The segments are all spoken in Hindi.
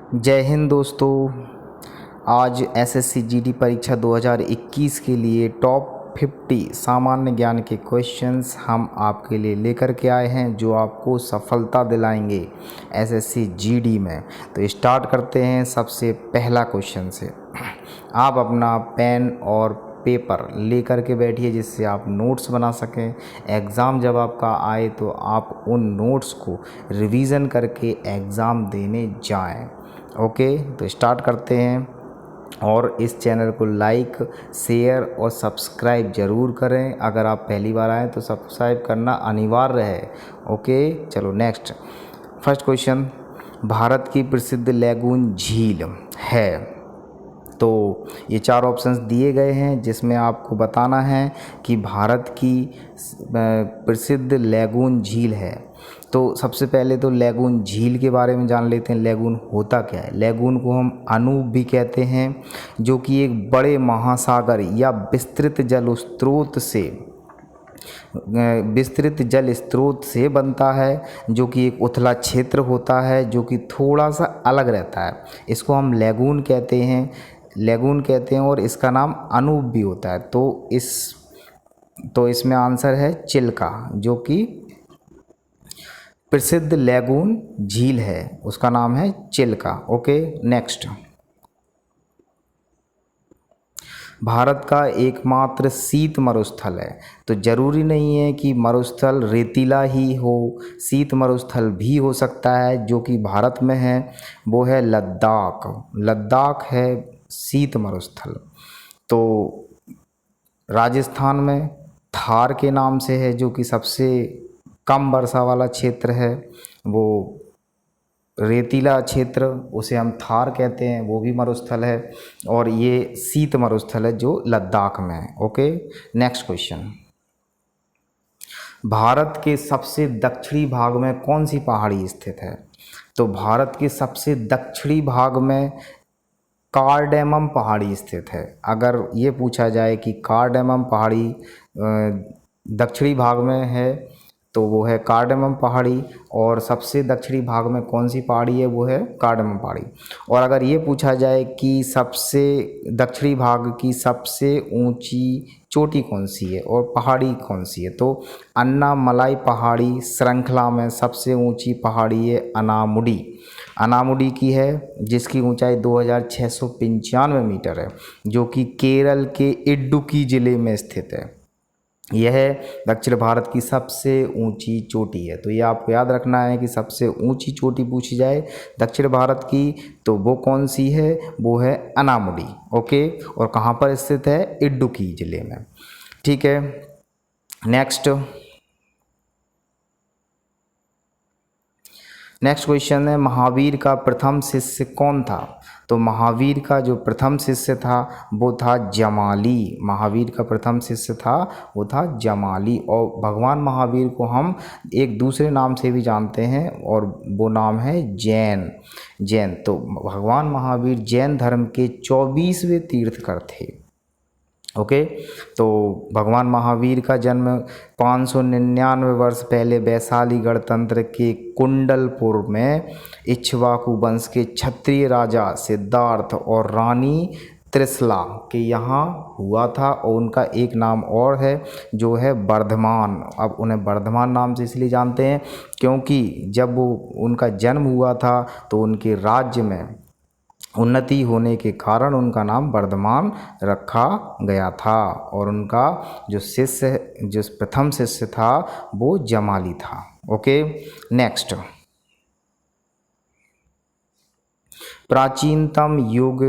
जय हिंद दोस्तों। आज एसएससी जीडी परीक्षा 2021 के लिए टॉप 50 सामान्य ज्ञान के क्वेश्चंस हम आपके लिए लेकर के आए हैं जो आपको सफलता दिलाएंगे एसएससी जीडी में। तो स्टार्ट करते हैं सबसे पहला क्वेश्चन से। आप अपना पेन और पेपर लेकर के बैठिए जिससे आप नोट्स बना सकें। एग्ज़ाम जब आपका आए तो आप उन नोट्स को रिवीज़न करके एग्ज़ाम देने जाएं। ओके, तो स्टार्ट करते हैं। और इस चैनल को लाइक, शेयर और सब्सक्राइब ज़रूर करें। अगर आप पहली बार आएँ तो सब्सक्राइब करना अनिवार्य है। ओके, चलो नेक्स्ट। फर्स्ट क्वेश्चन, भारत की प्रसिद्ध लैगून झील है। तो ये चार ऑप्शंस दिए गए हैं जिसमें आपको बताना है कि भारत की प्रसिद्ध लैगून झील है। तो सबसे पहले तो लैगून झील के बारे में जान लेते हैं। लैगून होता क्या है? लैगून को हम अनूप भी कहते हैं, जो कि एक बड़े महासागर या विस्तृत जल स्रोत से बनता है, जो कि एक उथला क्षेत्र होता है जो कि थोड़ा सा अलग रहता है। इसको हम लैगून कहते हैं और इसका नाम अनूप भी होता है। तो इसमें आंसर है चिल्का, जो कि प्रसिद्ध लैगून झील है, उसका नाम है चिल्का। Okay, next. भारत का एकमात्र शीत मरुस्थल है। तो ज़रूरी नहीं है कि मरुस्थल रेतीला ही हो, शीत मरुस्थल भी हो सकता है जो कि भारत में है, वो है लद्दाख। लद्दाख है शीत मरुस्थल। तो राजस्थान में थार के नाम से है, जो कि सबसे कम वर्षा वाला क्षेत्र है। वो रेतीला क्षेत्र, उसे हम थार कहते हैं, वो भी मरुस्थल है। और ये शीत मरुस्थल है जो लद्दाख में है। Okay, next question. भारत के सबसे दक्षिणी भाग में कौन सी पहाड़ी स्थित है? तो भारत के सबसे दक्षिणी भाग में कार्डेमम पहाड़ी स्थित है। अगर ये पूछा जाए कि कार्डेमम पहाड़ी दक्षिणी भाग में है तो वो है कार्डेमम पहाड़ी। और सबसे दक्षिणी भाग में कौन सी पहाड़ी है? वो है कार्डेमम पहाड़ी। और अगर ये पूछा जाए कि सबसे दक्षिणी भाग की सबसे ऊंची चोटी कौन सी है और पहाड़ी कौन सी है, तो अन्नामलाई पहाड़ी श्रृंखला में सबसे ऊंची पहाड़ी है अनामुडी। अनामुडी की है, जिसकी ऊंचाई 2695 मीटर है, जो कि केरल के इडुक्की ज़िले में स्थित है। यह दक्षिण भारत की सबसे ऊंची चोटी है। तो ये आपको याद रखना है कि सबसे ऊंची चोटी पूछी जाए दक्षिण भारत की तो वो कौन सी है? वो है अनामुडी। ओके, और कहाँ पर स्थित है? इडुक्की ज़िले में। ठीक है, नेक्स्ट क्वेश्चन है, महावीर का प्रथम शिष्य कौन था? तो महावीर का जो प्रथम शिष्य था वो था जमाली। महावीर का प्रथम शिष्य था वो था जमाली। और भगवान महावीर को हम एक दूसरे नाम से भी जानते हैं और वो नाम है जैन। तो भगवान महावीर जैन धर्म के 24वें तीर्थकर थे। ओके, तो भगवान महावीर का जन्म 599 वर्ष पहले वैशाली गणतंत्र के कुंडलपुर में इक्ष्वाकु वंश के क्षत्रिय राजा सिद्धार्थ और रानी त्रिशला के यहाँ हुआ था। और उनका एक नाम और है जो है वर्धमान। अब उन्हें वर्धमान नाम से इसलिए जानते हैं क्योंकि जब वो उनका जन्म हुआ था तो उनके राज्य में उन्नति होने के कारण उनका नाम वर्धमान रखा गया था। और उनका जो प्रथम शिष्य था वो जमाली था। Okay, next. प्राचीनतम युग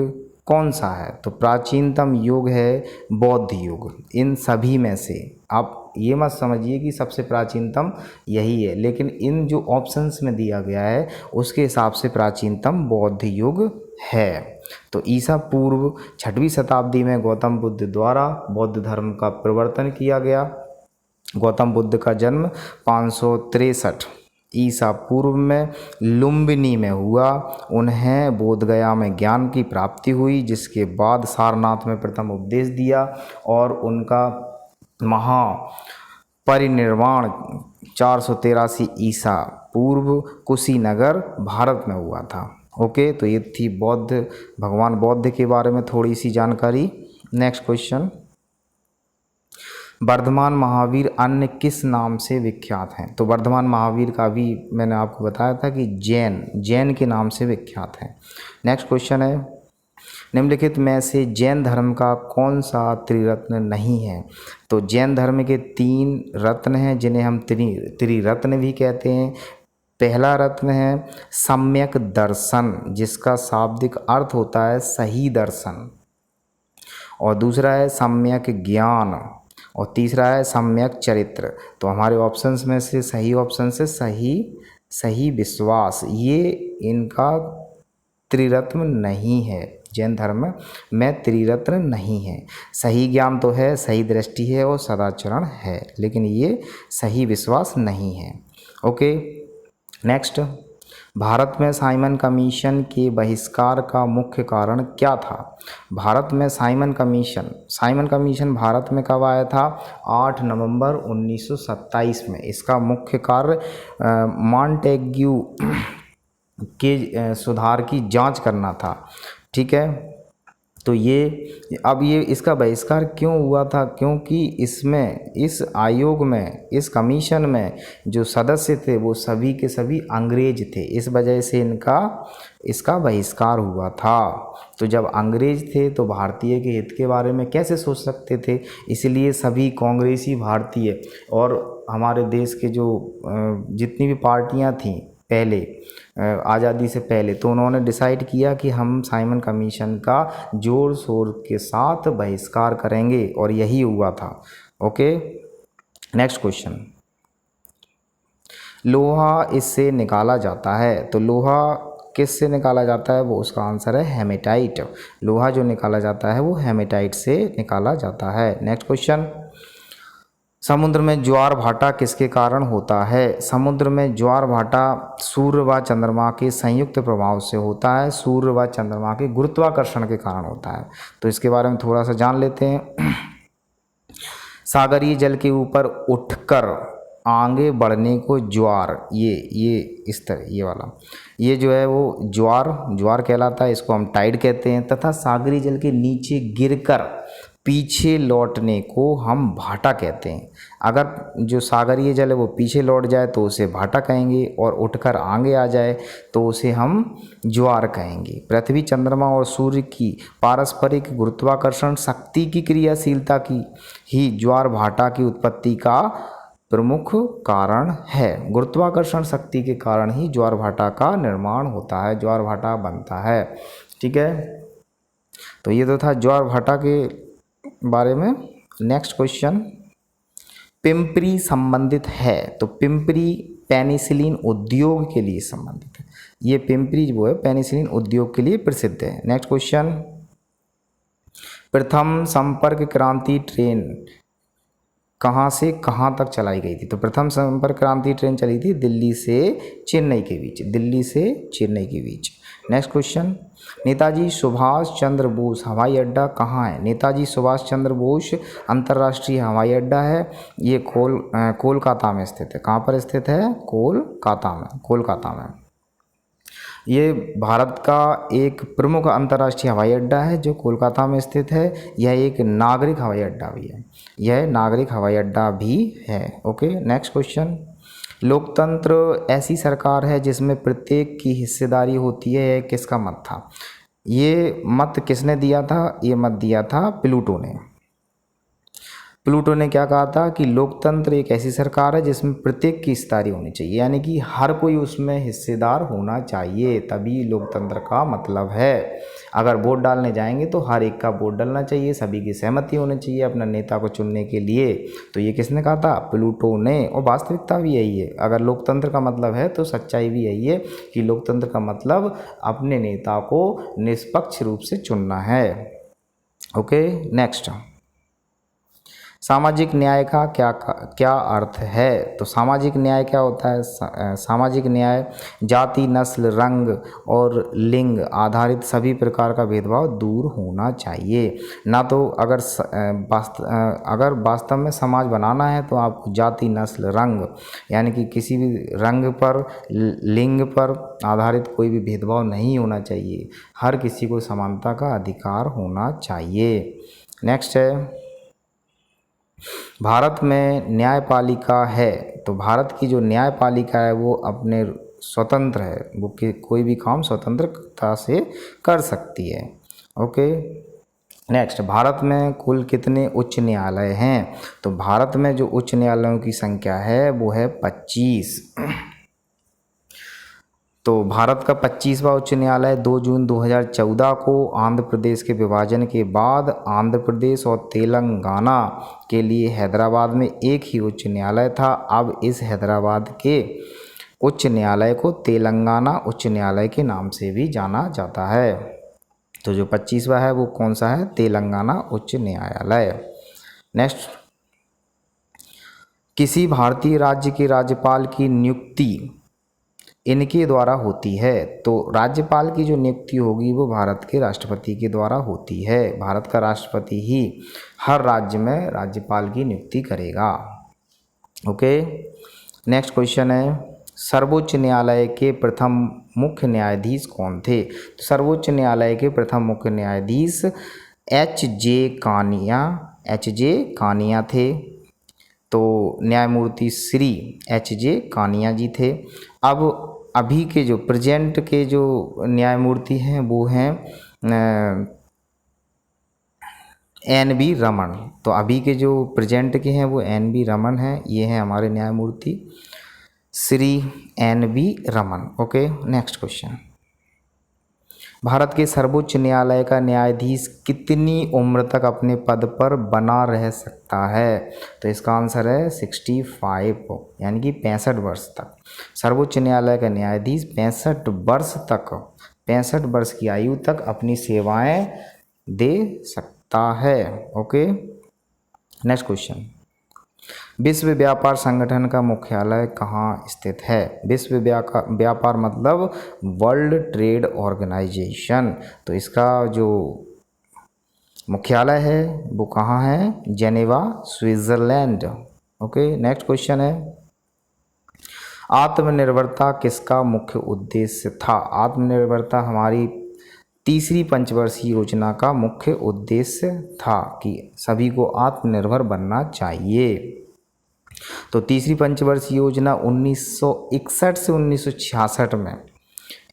कौन सा है? तो प्राचीनतम युग है बौद्ध युग। इन सभी में से आप ये मत समझिए कि सबसे प्राचीनतम यही है, लेकिन इन जो ऑप्शंस में दिया गया है उसके हिसाब से प्राचीनतम बौद्ध युग है। तो ईसा पूर्व 6वीं शताब्दी में गौतम बुद्ध द्वारा बौद्ध धर्म का प्रवर्तन किया गया। गौतम बुद्ध का जन्म 563 ईसा पूर्व में लुम्बिनी में हुआ। उन्हें बोधगया में ज्ञान की प्राप्ति हुई, जिसके बाद सारनाथ में प्रथम उपदेश दिया और उनका महापरिनिर्वाण 483 ईसा पूर्व कुशीनगर भारत में हुआ था। ओके, तो ये थी भगवान बौद्ध के बारे में थोड़ी सी जानकारी। नेक्स्ट क्वेश्चन, वर्धमान महावीर अन्य किस नाम से विख्यात हैं? तो वर्धमान महावीर का भी मैंने आपको बताया था कि जैन के नाम से विख्यात हैं। नेक्स्ट क्वेश्चन है, निम्नलिखित में से जैन धर्म का कौन सा त्रिरत्न नहीं है? तो जैन धर्म के 3 रत्न हैं जिन्हें हम त्रिरत्न भी कहते हैं। पहला रत्न है सम्यक दर्शन, जिसका शाब्दिक अर्थ होता है सही दर्शन, और दूसरा है सम्यक ज्ञान, और तीसरा है सम्यक चरित्र। तो हमारे ऑप्शंस में से सही ऑप्शन से सही विश्वास, ये इनका त्रिरत्न नहीं है। जैन धर्म में त्रिरत्न नहीं है। सही ज्ञान तो है, सही दृष्टि है और सदाचरण है, लेकिन ये सही विश्वास नहीं है। ओके, नेक्स्ट, भारत में साइमन कमीशन के बहिष्कार का मुख्य कारण क्या था? भारत में साइमन कमीशन भारत में कब आया था? 8 नवंबर 1927 में। इसका मुख्य कार्य मॉन्टेग्यू के सुधार की जांच करना था। ठीक है, तो ये इसका बहिष्कार क्यों हुआ था? क्योंकि इस आयोग में, इस कमीशन में जो सदस्य थे वो सभी के सभी अंग्रेज थे। इस वजह से इसका बहिष्कार हुआ था। तो जब अंग्रेज थे तो भारतीय के हित के बारे में कैसे सोच सकते थे? इसलिए सभी कांग्रेसी भारतीय और हमारे देश के जो जितनी भी पार्टियां थीं पहले, आज़ादी से पहले, तो उन्होंने डिसाइड किया कि हम साइमन कमीशन का जोर शोर के साथ बहिष्कार करेंगे, और यही हुआ था। ओके, नेक्स्ट क्वेश्चन, लोहा इससे निकाला जाता है। तो लोहा किस से निकाला जाता है? वो उसका आंसर है हेमेटाइट। लोहा जो निकाला जाता है वो हेमेटाइट से निकाला जाता है। नेक्स्ट क्वेश्चन, समुद्र में ज्वार भाटा किसके कारण होता है? समुद्र में ज्वार भाटा सूर्य व चंद्रमा के संयुक्त प्रभाव से होता है। सूर्य व चंद्रमा के गुरुत्वाकर्षण के कारण होता है। तो इसके बारे में थोड़ा सा जान लेते हैं। सागरीय जल के ऊपर उठकर आगे बढ़ने को ज्वार, ये इस तरह ये वाला, ये जो है वो ज्वार कहलाता है, इसको हम टाइड कहते हैं। तथा सागरीय जल के नीचे गिरकर पीछे लौटने को हम भाटा कहते हैं। अगर जो सागरीय जल है वो पीछे लौट जाए तो उसे भाटा कहेंगे, और उठकर आगे आ जाए तो उसे हम ज्वार कहेंगे। पृथ्वी, चंद्रमा और सूर्य की पारस्परिक गुरुत्वाकर्षण शक्ति की क्रियाशीलता की ही ज्वार भाटा की उत्पत्ति का प्रमुख कारण है। गुरुत्वाकर्षण शक्ति के कारण ही ज्वार भाटा का निर्माण होता है, ज्वार भाटा बनता है। ठीक है, तो ये तो था ज्वार भाटा के बारे में। नेक्स्ट क्वेश्चन, पिंपरी संबंधित है। तो पिंपरी पेनिसिलिन उद्योग के लिए संबंधित है। ये पिंपरी जो है पेनिसिलिन उद्योग के लिए प्रसिद्ध है। नेक्स्ट क्वेश्चन, प्रथम संपर्क क्रांति ट्रेन कहाँ से कहाँ तक चलाई गई थी? तो प्रथम संपर्क क्रांति ट्रेन चली थी दिल्ली से चेन्नई के बीच। नेक्स्ट क्वेश्चन, नेताजी सुभाष चंद्र बोस हवाई अड्डा कहाँ है? नेताजी सुभाष चंद्र बोस अंतर्राष्ट्रीय हवाई अड्डा है, ये कोलकाता में स्थित है। कहाँ पर स्थित है? कोलकाता में। ये भारत का एक प्रमुख अंतर्राष्ट्रीय हवाई अड्डा है जो कोलकाता में स्थित है। यह एक नागरिक हवाई अड्डा भी है। ओके, नेक्स्ट क्वेश्चन, लोकतंत्र ऐसी सरकार है जिसमें प्रत्येक की हिस्सेदारी होती है, किसका मत था? ये मत किसने दिया था? ये मत दिया था प्लूटो ने। प्लूटो ने क्या कहा था कि लोकतंत्र एक ऐसी सरकार है जिसमें प्रत्येक की हिस्सेदारी होनी चाहिए, यानी कि हर कोई उसमें हिस्सेदार होना चाहिए, तभी लोकतंत्र का मतलब है। अगर वोट डालने जाएंगे तो हर एक का वोट डालना चाहिए, सभी की सहमति होनी चाहिए अपना नेता को चुनने के लिए। तो ये किसने कहा था? प्लूटो ने। और वास्तविकता भी यही है। अगर लोकतंत्र का मतलब है तो सच्चाई भी यही है कि लोकतंत्र का मतलब अपने नेता को निष्पक्ष रूप से चुनना है। ओके, नेक्स्ट, सामाजिक न्याय का क्या अर्थ है? तो सामाजिक न्याय क्या होता है? सामाजिक न्याय जाति, नस्ल, रंग और लिंग आधारित सभी प्रकार का भेदभाव दूर होना चाहिए। ना तो अगर वास्तव में समाज बनाना है तो आपको जाति, नस्ल, रंग यानी कि किसी भी रंग पर, लिंग पर आधारित कोई भी भेदभाव नहीं होना चाहिए। हर किसी को समानता का अधिकार होना चाहिए। नेक्स्ट है, भारत में न्यायपालिका है। तो भारत की जो न्यायपालिका है वो अपने स्वतंत्र है, वो कोई भी काम स्वतंत्रता से कर सकती है। ओके। नेक्स्ट, भारत में कुल कितने उच्च न्यायालय हैं? तो भारत में जो उच्च न्यायालयों की संख्या है वो है 25। तो भारत का 25वां उच्च न्यायालय 2 जून 2014 को आंध्र प्रदेश के विभाजन के बाद आंध्र प्रदेश और तेलंगाना के लिए हैदराबाद में एक ही उच्च न्यायालय था। अब इस हैदराबाद के उच्च न्यायालय को तेलंगाना उच्च न्यायालय के नाम से भी जाना जाता है। तो जो 25वां है वो कौन सा है? तेलंगाना उच्च न्यायालय। नेक्स्ट, किसी भारतीय राज्य के राज्यपाल की नियुक्ति इनके द्वारा होती है। तो राज्यपाल की जो नियुक्ति होगी वो भारत के राष्ट्रपति के द्वारा होती है। भारत का राष्ट्रपति ही हर राज्य में राज्यपाल की नियुक्ति करेगा। ओके। नेक्स्ट क्वेश्चन है, सर्वोच्च न्यायालय के प्रथम मुख्य न्यायाधीश कौन थे? तो सर्वोच्च न्यायालय के प्रथम मुख्य न्यायाधीश एच जे कानिया थे। तो न्यायमूर्ति श्री एच.जे. कानिया जी थे। अब अभी के जो प्रेजेंट के जो न्यायमूर्ति हैं वो हैं एन.वी. रमन। तो अभी के जो प्रेजेंट के हैं वो एन.वी. रमन हैं। ये हैं हमारे न्यायमूर्ति Shri NV. Raman. Okay. Next question, Bharat के सर्वोच्च न्यायालय का न्यायाधीश कितनी उम्र तक अपने पद पर बना रह सकता है? तो इसका आंसर है 65 यानी कि 65 वर्ष तक। सर्वोच्च न्यायालय का न्यायाधीश 65 वर्ष की आयु तक अपनी सेवाएं दे सकता है। ओके। नेक्स्ट क्वेश्चन, विश्व व्यापार संगठन का मुख्यालय कहाँ स्थित है? विश्व व्यापार मतलब वर्ल्ड ट्रेड ऑर्गेनाइजेशन। तो इसका जो मुख्यालय है वो कहाँ है? Geneva, Switzerland. Okay. Next question है, आत्मनिर्भरता किसका मुख्य उद्देश्य था? आत्मनिर्भरता हमारी तीसरी पंचवर्षीय योजना का मुख्य उद्देश्य था कि सभी को आत्मनिर्भर बनना चाहिए। तो तीसरी पंचवर्षीय योजना 1961 से 1966 में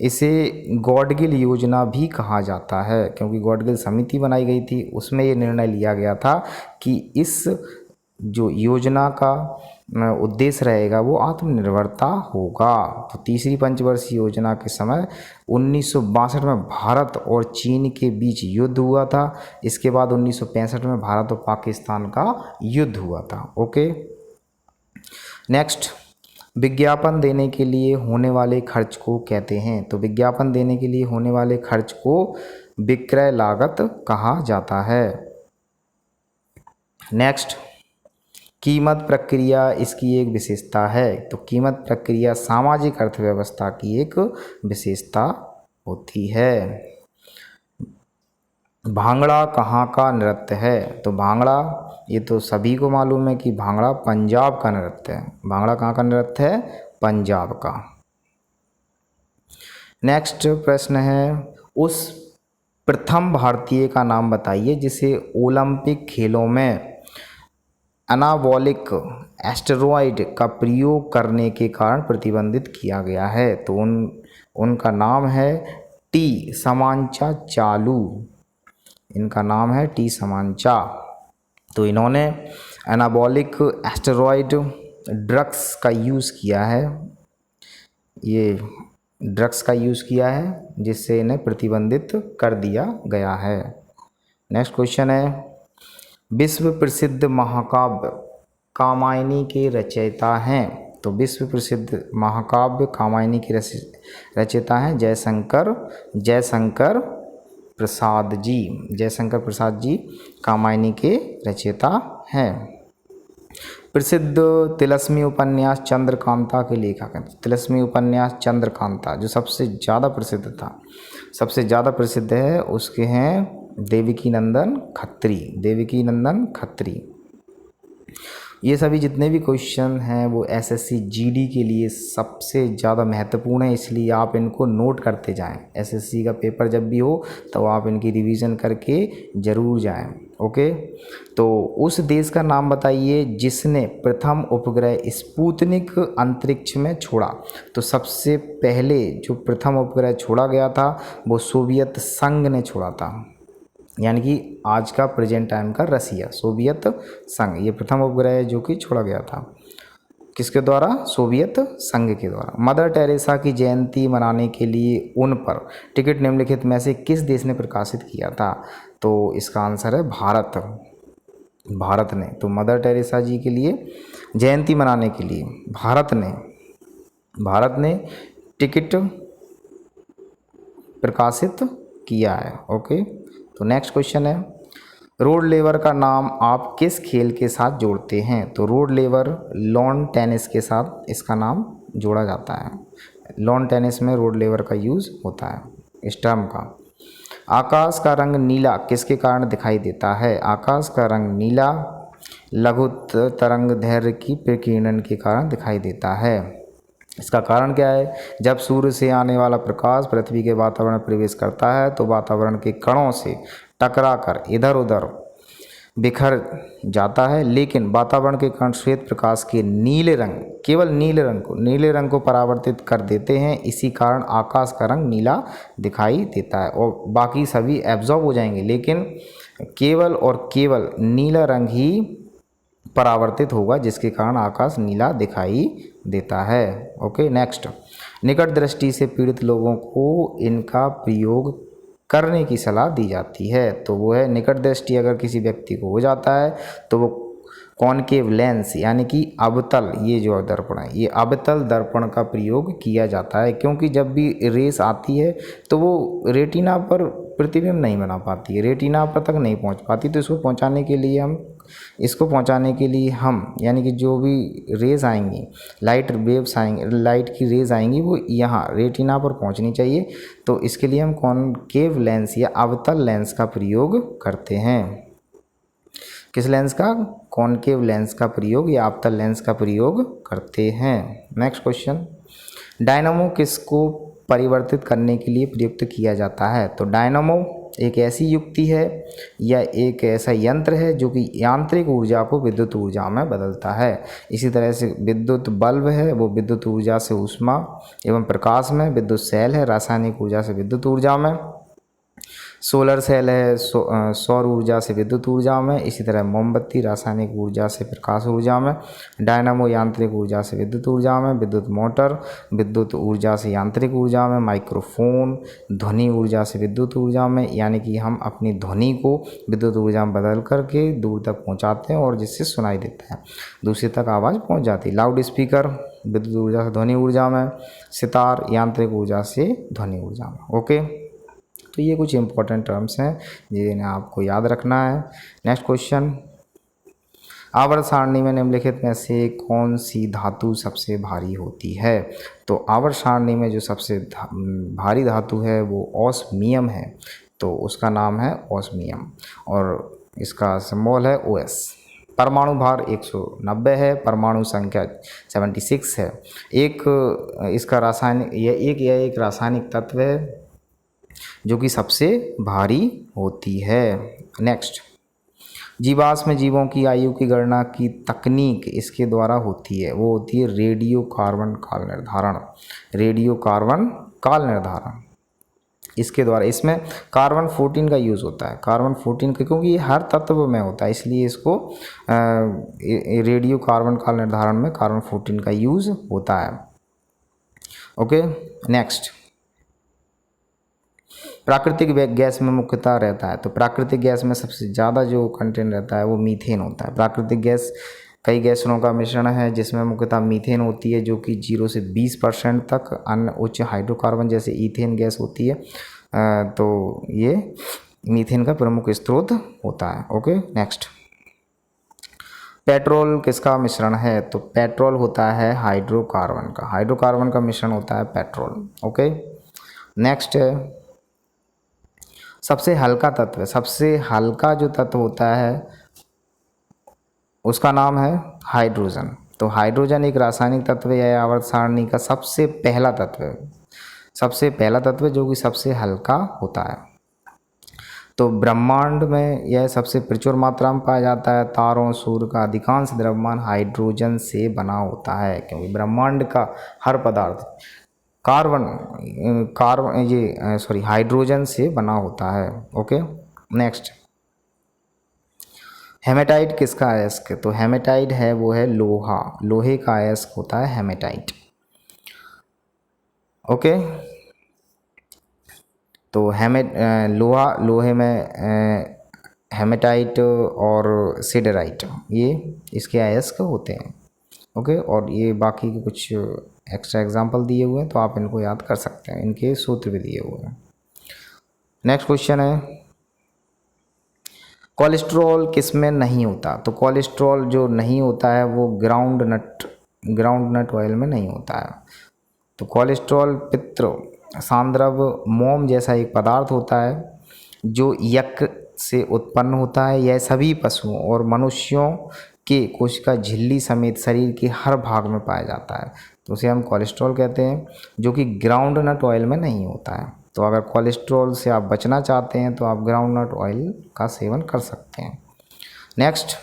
इसे गॉडगिल योजना भी कहा जाता है, क्योंकि गॉडगिल समिति बनाई गई थी, उसमें ये निर्णय लिया गया था कि इस जो योजना का उद्देश्य रहेगा वो आत्मनिर्भरता होगा। तो तीसरी पंचवर्षीय योजना के समय 1962 में भारत और चीन के बीच युद्ध हुआ था। इसके बाद 1965 में भारत और पाकिस्तान का युद्ध हुआ था। ओके। नेक्स्ट, विज्ञापन देने के लिए होने वाले खर्च को कहते हैं? तो विज्ञापन देने के लिए होने वाले खर्च को विक्रय लागत कहा जाता है। नेक्स्ट, कीमत प्रक्रिया इसकी एक विशेषता है। तो कीमत प्रक्रिया सामाजिक अर्थव्यवस्था की एक विशेषता होती है। भांगड़ा कहाँ का नृत्य है? तो भांगड़ा, ये तो सभी को मालूम है कि भांगड़ा पंजाब का नृत्य है। भांगड़ा कहाँ का नृत्य है? पंजाब का। नेक्स्ट प्रश्न है, उस प्रथम भारतीय का नाम बताइए जिसे ओलंपिक खेलों में एनाबॉलिक एस्टेरॉयड का प्रयोग करने के कारण प्रतिबंधित किया गया है। तो उनका नाम है टी समांचा चालू। इनका नाम है टी समांचा। तो इन्होंने एनाबॉलिक एस्टेरॉयड ड्रग्स का यूज़ किया है, ये ड्रग्स का यूज़ किया है जिससे इन्हें प्रतिबंधित कर दिया गया है। नेक्स्ट क्वेश्चन है, विश्व प्रसिद्ध महाकाव्य कामायनी के रचयिता हैं? तो विश्व प्रसिद्ध महाकाव्य कामायनी के रचयिता हैं जयशंकर प्रसाद जी, जयशंकर प्रसाद जी कामायनी के रचयिता हैं। प्रसिद्ध तिलस्मी उपन्यास चंद्रकांता के लेखक हैं। तिलस्मी उपन्यास चंद्रकांता जो सबसे ज़्यादा प्रसिद्ध था, सबसे ज़्यादा प्रसिद्ध है, उसके हैं देवकीनंदन खत्री, देवकीनंदन खत्री। ये सभी जितने भी क्वेश्चन हैं वो एसएससी जीडी के लिए सबसे ज़्यादा महत्वपूर्ण है, इसलिए आप इनको नोट करते जाएं। एसएससी का पेपर जब भी हो तो आप इनकी रिवीजन करके ज़रूर जाएं। ओके, तो उस देश का नाम बताइए जिसने प्रथम उपग्रह स्पुतनिक अंतरिक्ष में छोड़ा। तो सबसे पहले जो प्रथम उपग्रह छोड़ा गया था वो सोवियत संघ ने छोड़ा था, यानी कि आज का प्रेजेंट टाइम का रसिया, सोवियत संघ, ये प्रथम उपग्रह है जो कि छोड़ा गया था। किसके द्वारा? सोवियत संघ के द्वारा। मदर टेरेसा की जयंती मनाने के लिए उन पर टिकट निम्नलिखित में से किस देश ने प्रकाशित किया था? तो इसका आंसर है भारत, भारत ने। तो मदर टेरेसा जी के लिए जयंती मनाने के लिए भारत ने टिकट प्रकाशित किया है। ओके, तो नेक्स्ट क्वेश्चन है, रोड लेवर का नाम आप किस खेल के साथ जोड़ते हैं? तो रोड लेवर लॉन टेनिस के साथ इसका नाम जोड़ा जाता है। लॉन टेनिस में रोड लेवर का यूज़ होता है इस टर्म का। आकाश का रंग नीला किसके कारण दिखाई देता है? आकाश का रंग नीला लघु तरंग दैर्घ्य की प्रकीर्णन के कारण दिखाई देता है। इसका कारण क्या है? जब सूर्य से आने वाला प्रकाश पृथ्वी के वातावरण में प्रवेश करता है तो वातावरण के कणों से टकराकर इधर उधर बिखर जाता है, लेकिन वातावरण के कण श्वेत प्रकाश के नीले रंग, केवल नीले रंग को परावर्तित कर देते हैं। इसी कारण आकाश का रंग नीला दिखाई देता है और बाकी सभी एब्जॉर्ब हो जाएंगे, लेकिन केवल और केवल नीला रंग ही परावर्तित होगा, जिसके कारण आकाश नीला दिखाई देता है। ओके, नेक्स्ट, निकट दृष्टि से पीड़ित लोगों को इनका प्रयोग करने की सलाह दी जाती है। तो वो है, निकट दृष्टि अगर किसी व्यक्ति को हो जाता है तो वो कॉनकेव लेंस यानी कि अवतल, ये जो दर्पण है ये अवतल दर्पण का प्रयोग किया जाता है, क्योंकि जब भी रेस आती है तो वो रेटिना पर प्रतिबिंब नहीं बना पाती है, रेटिना पर तक नहीं पहुंच पाती। तो इसको पहुंचाने के लिए हम यानी कि जो भी रेज आएंगी, लाइट वेव्स आएंगी, लाइट की रेज आएंगी, वो यहाँ रेटिना पर पहुंचनी चाहिए। तो इसके लिए हम कॉनकेव लेंस या अवतल लेंस का प्रयोग करते हैं। किस लेंस का? कॉनकेव लेंस का प्रयोग या अवतल लेंस का प्रयोग करते हैं। नेक्स्ट क्वेश्चन, डायनामो किसको परिवर्तित करने के लिए प्रयुक्त किया जाता है? तो डायनामो एक ऐसी युक्ति है या एक ऐसा यंत्र है जो कि यांत्रिक ऊर्जा को विद्युत ऊर्जा में बदलता है। इसी तरह से विद्युत बल्ब है वो विद्युत ऊर्जा से ऊष्मा एवं प्रकाश में, विद्युत सेल है रासायनिक ऊर्जा से विद्युत ऊर्जा में, सोलर सेल है सौर ऊर्जा से विद्युत ऊर्जा में, इसी तरह मोमबत्ती रासायनिक ऊर्जा से प्रकाश ऊर्जा में, डायनामो यांत्रिक ऊर्जा से विद्युत ऊर्जा में, विद्युत मोटर विद्युत ऊर्जा से यांत्रिक ऊर्जा में, माइक्रोफोन ध्वनि ऊर्जा से विद्युत ऊर्जा में, यानी कि हम अपनी ध्वनि को विद्युत ऊर्जा में बदल करके दूर तक पहुँचाते हैं और जिससे सुनाई देता है, दूसरे तक आवाज़ पहुँच जाती है। लाउड स्पीकर विद्युत ऊर्जा से ध्वनि ऊर्जा में, सितार यांत्रिक ऊर्जा से ध्वनि ऊर्जा में। ओके, तो ये कुछ इंपॉर्टेंट टर्म्स हैं जिन्हें आपको याद रखना है। नेक्स्ट क्वेश्चन, आवर्त सारणी में निम्नलिखित में से कौन सी धातु सबसे भारी होती है? तो आवर्त सारणी में जो सबसे भारी धातु है वो ऑस्मियम है, तो उसका नाम है ऑस्मियम और इसका सिंबल है OS। परमाणु भार 190 है, परमाणु संख्या 76 है। यह एक रासायनिक तत्व है जो कि सबसे भारी होती है। नेक्स्ट, जीवाश्म जीवों की आयु की गणना की तकनीक इसके द्वारा होती है, वो होती है रेडियो कार्बन काल निर्धारण, रेडियो कार्बन काल निर्धारण। इसके द्वारा, इसमें कार्बन 14 का यूज़ होता है, कार्बन 14 का, क्योंकि ये हर तत्व में होता है इसलिए इसको रेडियो कार्बन काल निर्धारण में कार्बन 14 का यूज़ होता है। ओके, नेक्स्ट, प्राकृतिक गैस में मुख्यतः रहता है, तो प्राकृतिक गैस में सबसे ज़्यादा जो कंटेंट रहता है वो मीथेन होता है। प्राकृतिक गैस कई गैसों का मिश्रण है जिसमें मुख्यतः मीथेन होती है जो कि 0 से 20% तक, अन्य उच्च हाइड्रोकार्बन जैसे ईथेन गैस होती है तो ये मीथेन का प्रमुख स्रोत होता है। Okay, next. पेट्रोल किसका मिश्रण है? तो पेट्रोल होता है हाइड्रोकार्बन का, हाइड्रोकार्बन का मिश्रण होता है पेट्रोल। ओके, नेक्स्ट है सबसे हल्का तत्व। सबसे हल्का जो तत्व होता है उसका नाम है हाइड्रोजन। तो हाइड्रोजन एक रासायनिक तत्व या आवर्त सारणी का सबसे पहला तत्व है, सबसे पहला तत्व जो कि सबसे हल्का होता है। तो ब्रह्मांड में यह सबसे प्रचुर मात्रा में पाया जाता है। तारों, सूर्य का अधिकांश द्रव्यमान हाइड्रोजन से बना होता है, क्योंकि ब्रह्मांड का हर पदार्थ हाइड्रोजन से बना होता है। Okay, next. हेमेटाइट किसका अयस्क? तो हेमेटाइट है वो है लोहा, लोहे का अयस्क होता है हेमेटाइट। ओके, तो लोहे में हेमेटाइट और सिडराइट ये इसके अयस्क होते हैं। ओके, और ये बाकी के कुछ एक्स्ट्रा एग्जांपल दिए हुए हैं तो आप इनको याद कर सकते हैं, इनके सूत्र भी दिए हुए हैं। नेक्स्ट क्वेश्चन है कोलेस्ट्रॉल किस में नहीं होता? तो कोलेस्ट्रॉल जो नहीं होता है वो ग्राउंड नट ऑयल में नहीं होता है। तो कोलेस्ट्रॉल पित्र सांद्रव मोम जैसा एक पदार्थ होता है जो यकृत से उत्पन्न होता है। यह सभी पशुओं और मनुष्यों के कोशिका झिल्ली समेत शरीर के हर भाग में पाया जाता है। तो उसे हम कोलेस्ट्रॉल कहते हैं, जो कि ग्राउंड नट ऑयल में नहीं होता है। तो अगर कोलेस्ट्रॉल से आप बचना चाहते हैं तो आप ग्राउंड नट ऑयल का सेवन कर सकते हैं। नेक्स्ट,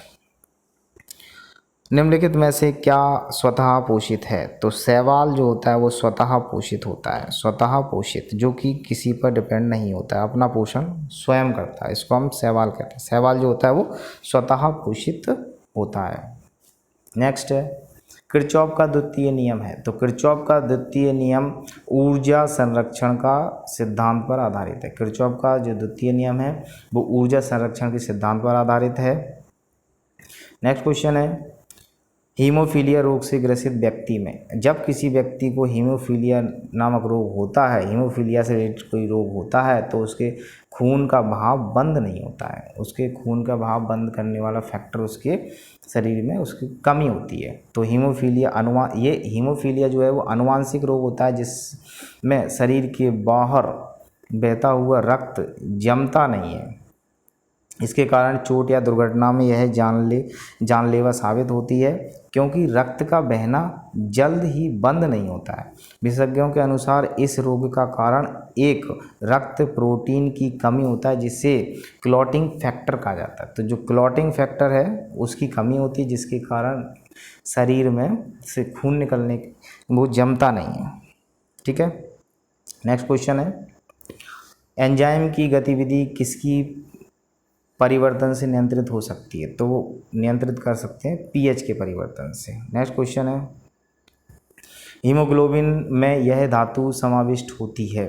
निम्नलिखित में से क्या स्वतः पोषित है? तो शैवाल जो होता है वो स्वतः पोषित होता है, स्वतः पोषित, जो कि किसी पर डिपेंड नहीं होता है, अपना पोषण स्वयं करता है, इसको हम शैवाल कहते हैं। शैवाल जो होता है वो स्वतः पोषित होता है। नेक्स्ट है किरचॉफ का द्वितीय नियम है। तो किरचॉफ का द्वितीय नियम ऊर्जा संरक्षण का सिद्धांत पर आधारित है। किरचॉफ का जो द्वितीय नियम है वो ऊर्जा संरक्षण के सिद्धांत पर आधारित है। नेक्स्ट क्वेश्चन है हीमोफीलिया रोग से ग्रसित व्यक्ति में, जब किसी व्यक्ति को हीमोफीलिया नामक रोग होता है, हीमोफीलिया से रिलेटेड कोई रोग होता है, तो उसके खून का बहाव बंद नहीं होता है। उसके खून का बहाव बंद करने वाला फैक्टर उसके शरीर में उसकी कमी होती है। तो हीमोफीलिया जो है वो अनुवांशिक रोग होता है जिसमें शरीर के बाहर बहता हुआ रक्त जमता नहीं है। इसके कारण चोट या दुर्घटना में यह जानलेवा साबित होती है, क्योंकि रक्त का बहना जल्द ही बंद नहीं होता है। विशेषज्ञों के अनुसार इस रोग का कारण एक रक्त प्रोटीन की कमी होता है, जिसे क्लॉटिंग फैक्टर कहा जाता है। तो जो क्लॉटिंग फैक्टर है उसकी कमी होती है, जिसके कारण शरीर में से खून निकलने वो जमता नहीं है। ठीक है, नेक्स्ट क्वेश्चन है एंजाइम की गतिविधि किसकी परिवर्तन से नियंत्रित हो सकती है? तो वो नियंत्रित कर सकते हैं पीएच के परिवर्तन से। नेक्स्ट क्वेश्चन है हीमोग्लोबिन में यह धातु समाविष्ट होती है।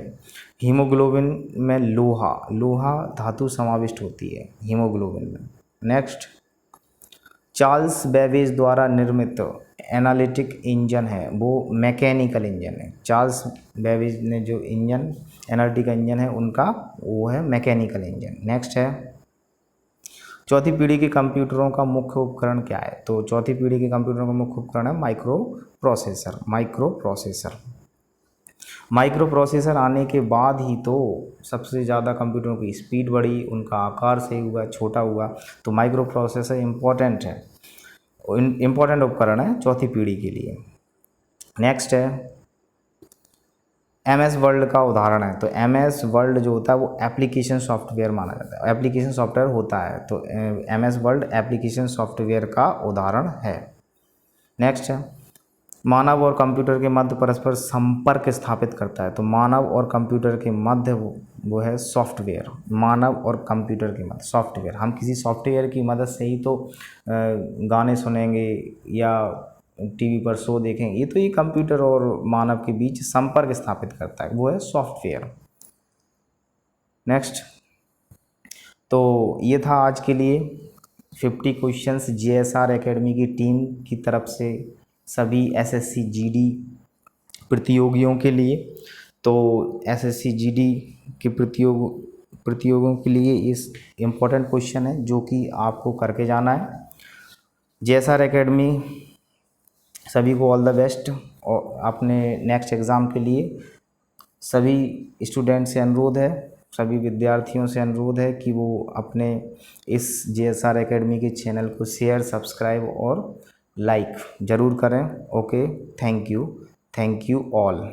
हीमोग्लोबिन में लोहा धातु समाविष्ट होती है हीमोग्लोबिन में। नेक्स्ट, चार्ल्स बेबेज द्वारा निर्मित एनालिटिक इंजन है वो मैकेनिकल इंजन है। चार्ल्स बेबेज ने जो इंजन एनालिटिक इंजन है उनका वो है मैकेनिकल इंजन। नेक्स्ट है चौथी पीढ़ी के कंप्यूटरों का मुख्य उपकरण क्या है? तो चौथी पीढ़ी के कंप्यूटरों का मुख्य उपकरण है माइक्रो प्रोसेसर आने के बाद ही तो सबसे ज़्यादा कंप्यूटरों की स्पीड बढ़ी, उनका आकार सही हुआ, छोटा हुआ। तो माइक्रो प्रोसेसर इम्पोर्टेंट है, इम्पोर्टेंट उपकरण है चौथी पीढ़ी के लिए। नेक्स्ट है MS वर्ल्ड का उदाहरण है। तो MS वर्ल्ड जो होता है वो एप्लीकेशन सॉफ्टवेयर माना जाता है, एप्लीकेशन सॉफ्टवेयर होता है। तो MS वर्ल्ड एप्लीकेशन सॉफ्टवेयर का उदाहरण है। नेक्स्ट है मानव और कंप्यूटर के मध्य परस्पर संपर्क स्थापित करता है। तो मानव और कंप्यूटर के मध्य वो है सॉफ्टवेयर। मानव और कंप्यूटर के मध्य सॉफ्टवेयर, हम किसी सॉफ्टवेयर की मदद से ही तो गाने सुनेंगे या टीवी पर शो देखेंगे, ये तो ये कंप्यूटर और मानव के बीच संपर्क स्थापित करता है, वो है सॉफ्टवेयर। नेक्स्ट, तो ये था आज के लिए 50 क्वेश्चंस JSR एकेडमी की टीम की तरफ से सभी SSC GD प्रतियोगियों के लिए। तो SSC GD के प्रतियोगों के लिए इस इम्पोर्टेंट क्वेश्चन है जो कि आपको करके जाना है। JSR एकेडमी सभी को ऑल द बेस्ट। और अपने नेक्स्ट एग्ज़ाम के लिए सभी स्टूडेंट से अनुरोध है, सभी विद्यार्थियों से अनुरोध है कि वो अपने इस JSR एकेडमी के चैनल को शेयर, सब्सक्राइब और लाइक ज़रूर करें। Okay, thank you all.